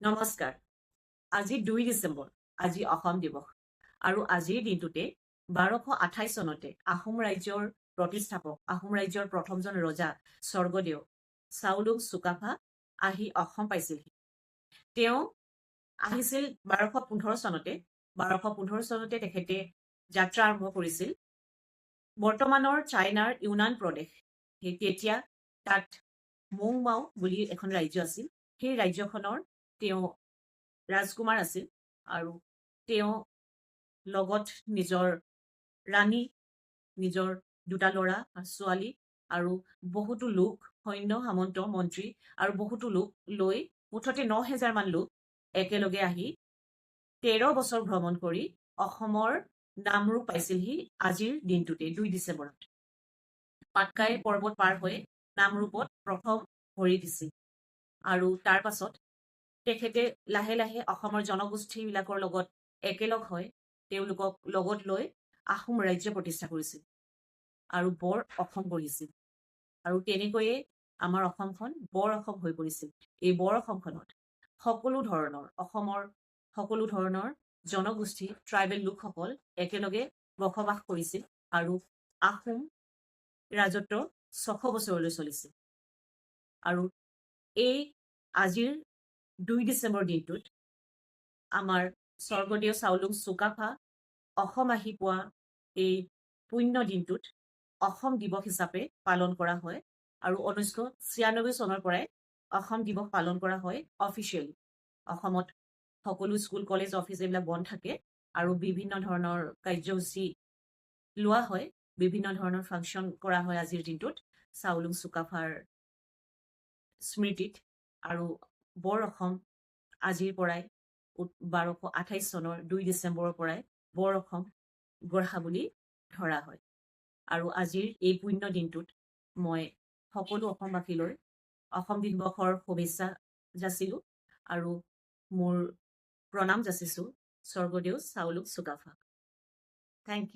নমস্কাৰ। আজি ২ ডিচেম্বৰ। আজি অসম দিৱস। আৰু আজিৰ দিনটোতে ১২২৮ চনতে আহোম ৰাজ্যৰ প্ৰতিষ্ঠাপক, আহোম ৰাজ্যৰ প্ৰথমজন ৰজা স্বৰ্গদেউ চাওলুং চুকাফা আহি অসম পাইছিলহি। তেওঁ আহিছিল ১২১৫ চনতে। ১২১৫ চনতে তেখেতে যাত্ৰা আৰম্ভ কৰিছিল। বৰ্তমানৰ চাইনাৰ ইউনান প্ৰদেশ, তেতিয়া তাত মৌমাও বুলি এখন ৰাজ্য আছিল। সেই ৰাজ্যখনৰ তেওঁ ৰাজকুমাৰ আছিল আৰু তেওঁ লগত নিজৰ ৰাণী, নিজৰ দুটা ল'ৰা আৰু ছোৱালী আৰু বহুতো লোক, সৈন্য সামন্ত মন্ত্ৰী আৰু বহুতো লোক লৈ মুঠতে ৯,০০০ মান লোক একেলগে আহি ১৩ বছৰ ভ্ৰমণ কৰি অসমৰ নামৰূপ পাইছিলহি আজিৰ দিনটোতে ২ ডিচেম্বৰত। পাটকাই পৰ্বত পাৰ হৈ নামৰূপত প্ৰথম ভৰি দিছিল আৰু তাৰ পাছত তেখেতে লাহে লাহে অসমৰ জনগোষ্ঠীবিলাকৰ লগত একেলগ হৈ তেওঁলোকক লগত লৈ আহোম ৰাজ্য প্ৰতিষ্ঠা কৰিছিল আৰু বৰ অসম গঢ়িছিল। আৰু তেনেকৈয়ে আমাৰ অসমখন বৰ অসম হৈ পৰিছিল। এই বৰ অসমখনত অসমৰ সকলো ধৰণৰ জনগোষ্ঠী, ট্ৰাইবেল লোকসকল একেলগে বসবাস কৰিছিল আৰু আহোম ৰাজত্ব ৬০০ বছৰলৈ চলিছিল। আৰু এই আজিৰ ২ ডিচেম্বৰ দিনটোত আমাৰ স্বৰ্গদেউ চাওলুং চুকাফা অসম আহি পোৱা এই পুণ্য দিনটোত অসম দিৱস হিচাপে পালন কৰা হয় আৰু ১৯৯৬ চনৰ পৰাই অসম দিৱস পালন কৰা হয় অফিচিয়েলি। অসমত সকলো স্কুল, কলেজ, অফিচ এইবিলাক বন্ধ থাকে আৰু বিভিন্ন ধৰণৰ কাৰ্যসূচী লোৱা হয়, বিভিন্ন ধৰণৰ ফাংচন কৰা হয় আজিৰ দিনটোত চাওলুং চুকাফাৰ স্মৃতিত। আৰু বৰ অসম আজিৰ পৰাই ১২২৮ চনৰ ২ ডিচেম্বৰৰ পৰাই বৰ অসম গঢ়া বুলি ধৰা হয়। আৰু আজিৰ এই পুণ্য দিনটোত মই সকলো অসমবাসীলৈ অসম দিৱসৰ শুভেচ্ছা যাচিলোঁ আৰু মোৰ প্ৰণাম যাচিছোঁ স্বৰ্গদেউ চাওলুং চুকাফাক। Thank U.